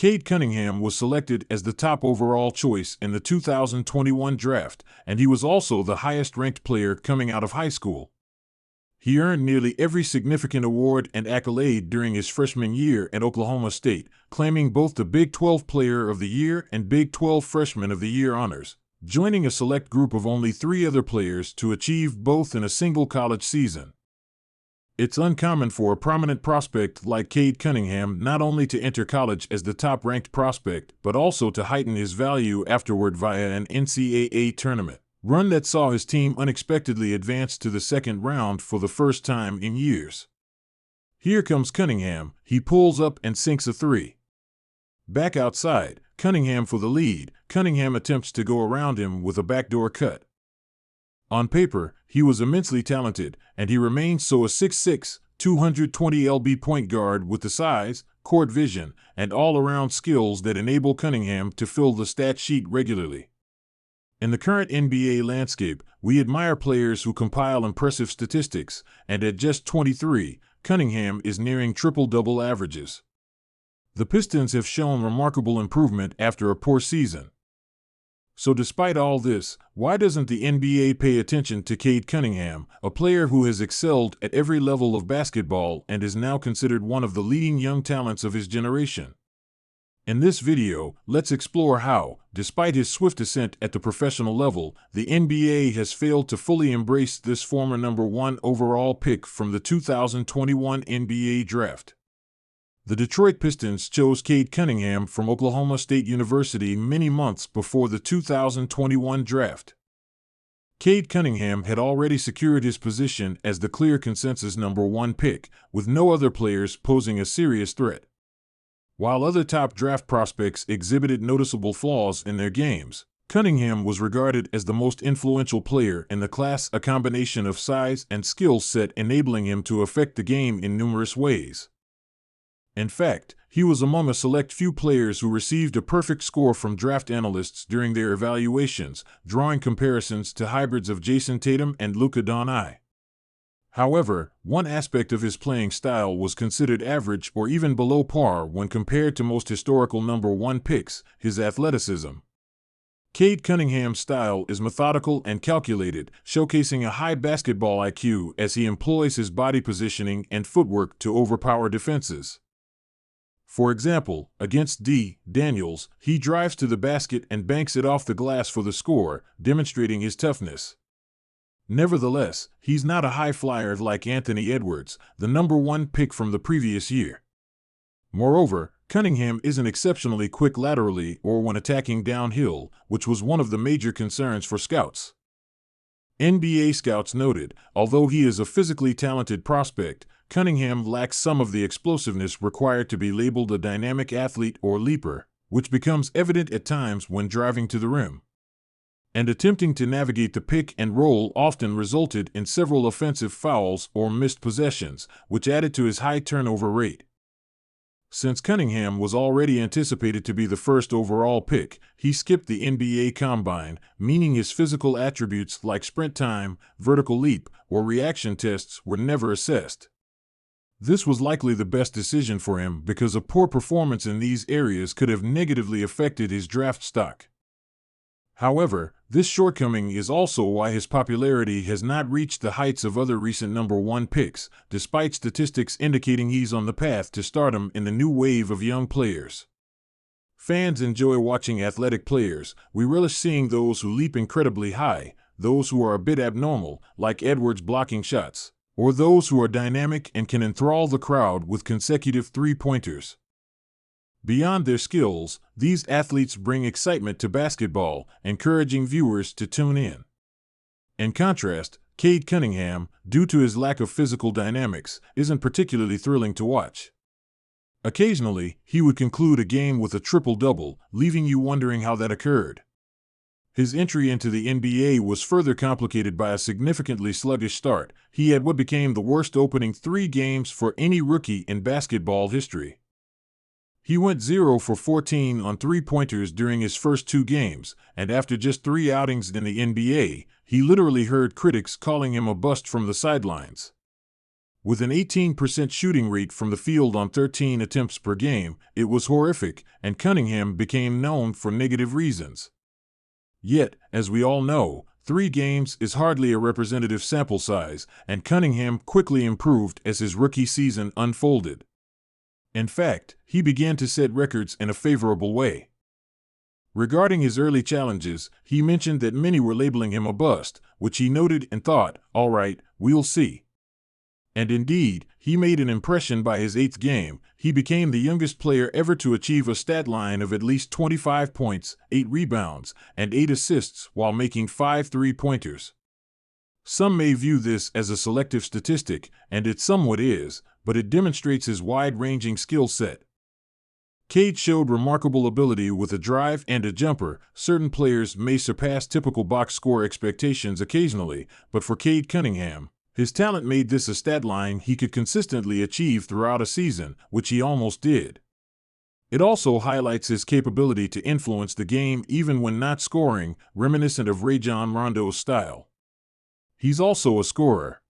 Cade Cunningham was selected as the top overall choice in the 2021 draft, and he was also the highest-ranked player coming out of high school. He earned nearly every significant award and accolade during his freshman year at Oklahoma State, claiming both the Big 12 Player of the Year and Big 12 Freshman of the Year honors, joining a select group of only 3 other players to achieve both in a single college season. It's uncommon for a prominent prospect like Cade Cunningham not only to enter college as the top-ranked prospect, but also to heighten his value afterward via an NCAA tournament run that saw his team unexpectedly advance to the second round for the first time in years. Here comes Cunningham. He pulls up and sinks a 3. Back outside, Cunningham for the lead. Cunningham attempts to go around him with a backdoor cut. On paper, he was immensely talented, and he remains so, a 6'6", 220 lb point guard with the size, court vision, and all-around skills that enable Cunningham to fill the stat sheet regularly. In the current NBA landscape, we admire players who compile impressive statistics, and at just 23, Cunningham is nearing triple-double averages. The Pistons have shown remarkable improvement after a poor season. So despite all this, why doesn't the NBA pay attention to Cade Cunningham, a player who has excelled at every level of basketball and is now considered one of the leading young talents of his generation? In this video, let's explore how, despite his swift ascent at the professional level, the NBA has failed to fully embrace this former number 1 overall pick from the 2021 NBA Draft. The Detroit Pistons chose Cade Cunningham from Oklahoma State University many months before the 2021 draft. Cade Cunningham had already secured his position as the clear consensus number 1 pick, with no other players posing a serious threat. While other top draft prospects exhibited noticeable flaws in their games, Cunningham was regarded as the most influential player in the class, a combination of size and skill set enabling him to affect the game in numerous ways. In fact, he was among a select few players who received a perfect score from draft analysts during their evaluations, drawing comparisons to hybrids of Jason Tatum and Luka Doncic. However, one aspect of his playing style was considered average or even below par when compared to most historical number 1 picks: his athleticism. Cade Cunningham's style is methodical and calculated, showcasing a high basketball IQ as he employs his body positioning and footwork to overpower defenses. For example, against Daniels, he drives to the basket and banks it off the glass for the score, demonstrating his toughness. Nevertheless, he's not a high flyer like Anthony Edwards, the number 1 pick from the previous year. Moreover, Cunningham isn't exceptionally quick laterally or when attacking downhill, which was one of the major concerns for scouts. NBA scouts noted, although he is a physically talented prospect, Cunningham lacks some of the explosiveness required to be labeled a dynamic athlete or leaper, which becomes evident at times when driving to the rim. And attempting to navigate the pick and roll often resulted in several offensive fouls or missed possessions, which added to his high turnover rate. Since Cunningham was already anticipated to be the first overall pick, he skipped the NBA Combine, meaning his physical attributes like sprint time, vertical leap, or reaction tests were never assessed. This was likely the best decision for him because a poor performance in these areas could have negatively affected his draft stock. However, this shortcoming is also why his popularity has not reached the heights of other recent number 1 picks, despite statistics indicating he's on the path to stardom in the new wave of young players. Fans enjoy watching athletic players. We relish seeing those who leap incredibly high, those who are a bit abnormal, like Edwards blocking shots, or those who are dynamic and can enthrall the crowd with consecutive three-pointers. Beyond their skills, these athletes bring excitement to basketball, encouraging viewers to tune in. In contrast, Cade Cunningham, due to his lack of physical dynamics, isn't particularly thrilling to watch. Occasionally, he would conclude a game with a triple-double, leaving you wondering how that occurred. His entry into the NBA was further complicated by a significantly sluggish start. He had what became the worst opening 3 games for any rookie in basketball history. He went 0 for 14 on three-pointers during his first 2 games, and after just 3 outings in the NBA, he literally heard critics calling him a bust from the sidelines. With an 18% shooting rate from the field on 13 attempts per game, it was horrific, and Cunningham became known for negative reasons. Yet, as we all know, 3 games is hardly a representative sample size, and Cunningham quickly improved as his rookie season unfolded. In fact, he began to set records in a favorable way. Regarding his early challenges, he mentioned that many were labeling him a bust, which he noted and thought, all right, we'll see. And indeed, he made an impression by his 8th game. He became the youngest player ever to achieve a stat line of at least 25 points, 8 rebounds, and 8 assists while making 5 three-pointers. Some may view this as a selective statistic, and it somewhat is, but it demonstrates his wide-ranging skill set. Cade showed remarkable ability with a drive and a jumper. Certain players may surpass typical box score expectations occasionally, but for Cade Cunningham, his talent made this a stat line he could consistently achieve throughout a season, which he almost did. It also highlights his capability to influence the game even when not scoring, reminiscent of Rajon Rondo's style. He's also a scorer.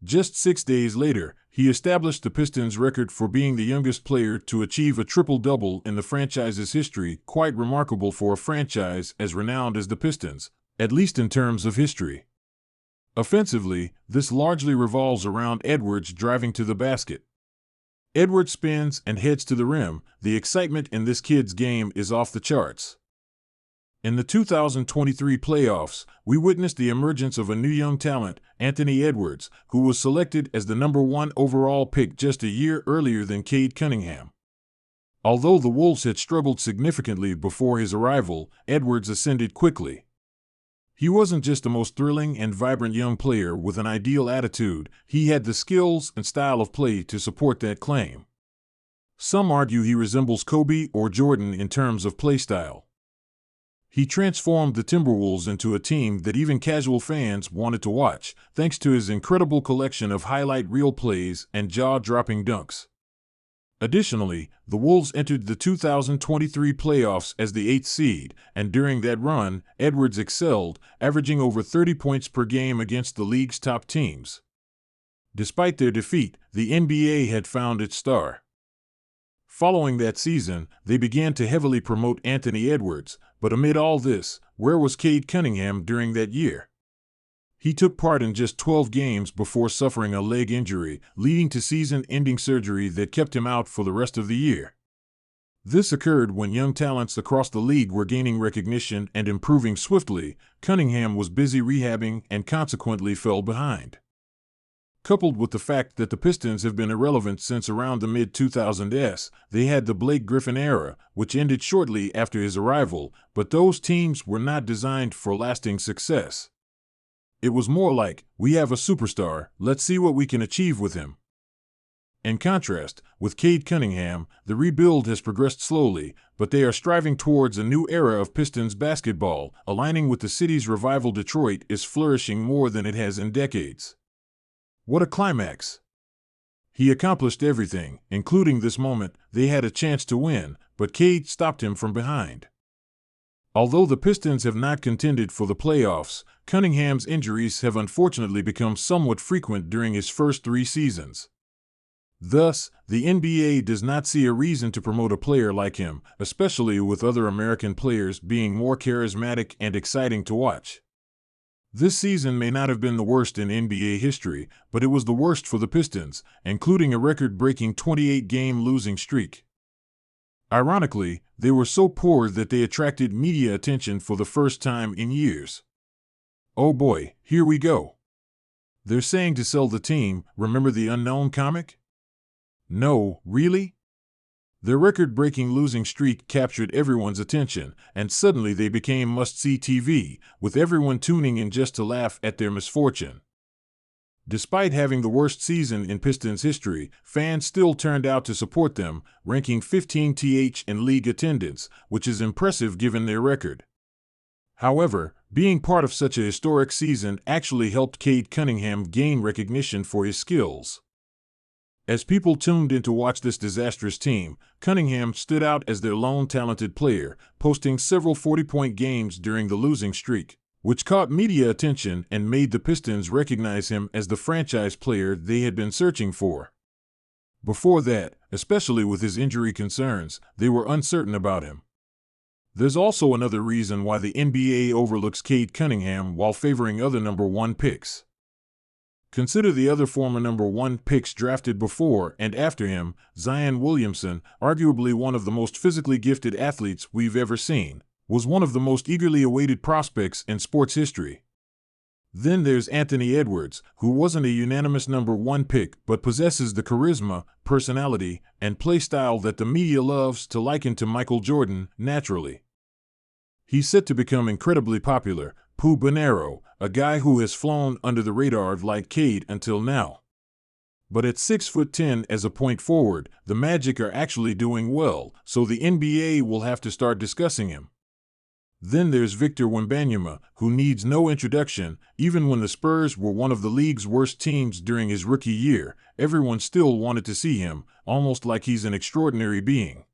Just 6 days later, he established the Pistons' record for being the youngest player to achieve a triple-double in the franchise's history, quite remarkable for a franchise as renowned as the Pistons, at least in terms of history. Offensively, this largely revolves around Edwards driving to the basket. Edwards spins and heads to the rim. The excitement in this kid's game is off the charts. In the 2023 playoffs, we witnessed the emergence of a new young talent, Anthony Edwards, who was selected as the number 1 overall pick just a year earlier than Cade Cunningham. Although the Wolves had struggled significantly before his arrival, Edwards ascended quickly. He wasn't just the most thrilling and vibrant young player with an ideal attitude, he had the skills and style of play to support that claim. Some argue he resembles Kobe or Jordan in terms of play style. He transformed the Timberwolves into a team that even casual fans wanted to watch, thanks to his incredible collection of highlight reel plays and jaw-dropping dunks. Additionally, the Wolves entered the 2023 playoffs as the 8th seed, and during that run, Edwards excelled, averaging over 30 points per game against the league's top teams. Despite their defeat, the NBA had found its star. Following that season, they began to heavily promote Anthony Edwards, but amid all this, where was Cade Cunningham during that year? He took part in just 12 games before suffering a leg injury, leading to season-ending surgery that kept him out for the rest of the year. This occurred when young talents across the league were gaining recognition and improving swiftly. Cunningham was busy rehabbing and consequently fell behind. Coupled with the fact that the Pistons have been irrelevant since around the mid-2000s, they had the Blake Griffin era, which ended shortly after his arrival, but those teams were not designed for lasting success. It was more like, we have a superstar, let's see what we can achieve with him. In contrast, with Cade Cunningham, the rebuild has progressed slowly, but they are striving towards a new era of Pistons basketball, aligning with the city's revival. Detroit is flourishing more than it has in decades. What a climax! He accomplished everything, including this moment. They had a chance to win, but Cade stopped him from behind. Although the Pistons have not contended for the playoffs, Cunningham's injuries have unfortunately become somewhat frequent during his first 3 seasons. Thus, the NBA does not see a reason to promote a player like him, especially with other American players being more charismatic and exciting to watch. This season may not have been the worst in NBA history, but it was the worst for the Pistons, including a record-breaking 28-game losing streak. Ironically, they were so poor that they attracted media attention for the first time in years. Oh boy, here we go. They're saying to sell the team. Remember the Unknown comic? No, really? Their record-breaking losing streak captured everyone's attention, and suddenly they became must-see TV, with everyone tuning in just to laugh at their misfortune. Despite having the worst season in Pistons history, fans still turned out to support them, ranking 15th in league attendance, which is impressive given their record. However, being part of such a historic season actually helped Cade Cunningham gain recognition for his skills. As people tuned in to watch this disastrous team, Cunningham stood out as their lone talented player, posting several 40-point games during the losing streak. which caught media attention and made the Pistons recognize him as the franchise player they had been searching for. Before that, especially with his injury concerns, they were uncertain about him. There's also another reason why the NBA overlooks Cade Cunningham while favoring other number 1 picks. Consider the other former number 1 picks drafted before and after him. Zion Williamson, arguably one of the most physically gifted athletes we've ever seen, was one of the most eagerly awaited prospects in sports history. Then there's Anthony Edwards, who wasn't a unanimous number 1 pick but possesses the charisma, personality, and play style that the media loves to liken to Michael Jordan naturally. He's set to become incredibly popular, Pooh Bonero, a guy who has flown under the radar like Cade until now. But at 6'10" as a point forward, the Magic are actually doing well, so the NBA will have to start discussing him. Then there's Victor Wembanyama, who needs no introduction. Even when the Spurs were one of the league's worst teams during his rookie year, everyone still wanted to see him, almost like he's an extraordinary being.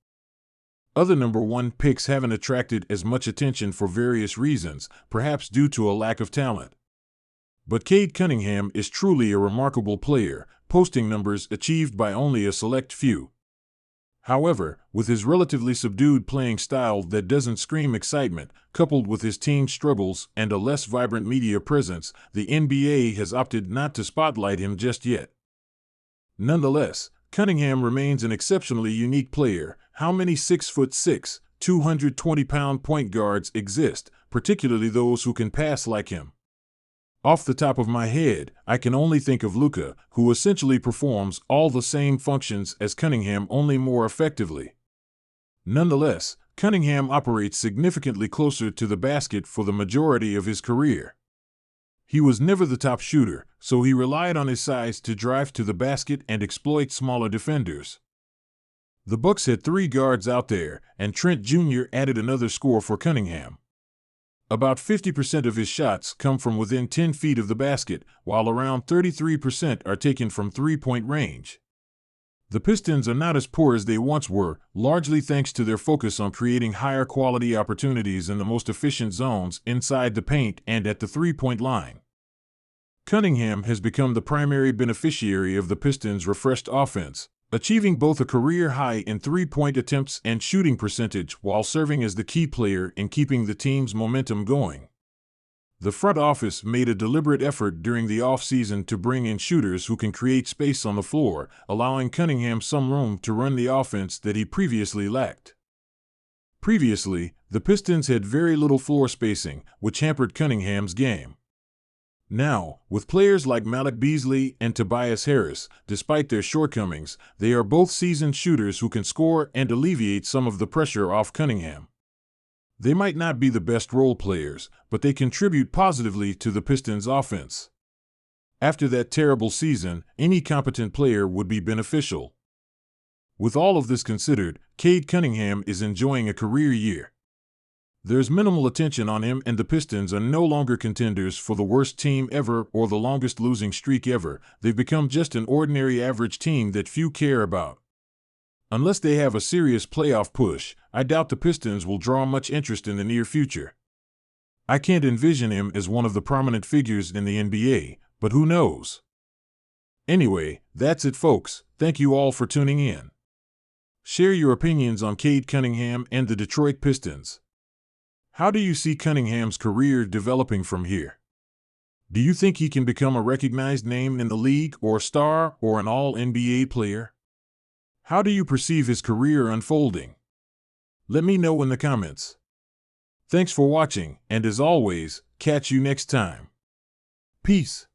Other number 1 picks haven't attracted as much attention for various reasons, perhaps due to a lack of talent. But Cade Cunningham is truly a remarkable player, posting numbers achieved by only a select few. However, with his relatively subdued playing style that doesn't scream excitement, coupled with his team's struggles and a less vibrant media presence, the NBA has opted not to spotlight him just yet. Nonetheless, Cunningham remains an exceptionally unique player. How many 6'6", 220-pound point guards exist, particularly those who can pass like him? Off the top of my head, I can only think of Luka, who essentially performs all the same functions as Cunningham, only more effectively. Nonetheless, Cunningham operates significantly closer to the basket for the majority of his career. He was never the top shooter, so he relied on his size to drive to the basket and exploit smaller defenders. The Bucks had 3 guards out there, and Trent Jr. added another score for Cunningham. About 50% of his shots come from within 10 feet of the basket, while around 33% are taken from three-point range. The Pistons are not as poor as they once were, largely thanks to their focus on creating higher quality opportunities in the most efficient zones inside the paint and at the three-point line. Cunningham has become the primary beneficiary of the Pistons' refreshed offense, achieving both a career high in three-point attempts and shooting percentage while serving as the key player in keeping the team's momentum going. The front office made a deliberate effort during the offseason to bring in shooters who can create space on the floor, allowing Cunningham some room to run the offense that he previously lacked. Previously, the Pistons had very little floor spacing, which hampered Cunningham's game. Now, with players like Malik Beasley and Tobias Harris, despite their shortcomings, they are both seasoned shooters who can score and alleviate some of the pressure off Cunningham. They might not be the best role players, but they contribute positively to the Pistons' offense. After that terrible season, any competent player would be beneficial. With all of this considered, Cade Cunningham is enjoying a career year. There's minimal attention on him, and the Pistons are no longer contenders for the worst team ever or the longest losing streak ever. They've become just an ordinary average team that few care about. Unless they have a serious playoff push, I doubt the Pistons will draw much interest in the near future. I can't envision him as one of the prominent figures in the NBA, but who knows? Anyway, that's it, folks. Thank you all for tuning in. Share your opinions on Cade Cunningham and the Detroit Pistons. How do you see Cunningham's career developing from here? Do you think he can become a recognized name in the league, or a star, or an all-NBA player? How do you perceive his career unfolding? Let me know in the comments. Thanks for watching, and as always, catch you next time. Peace.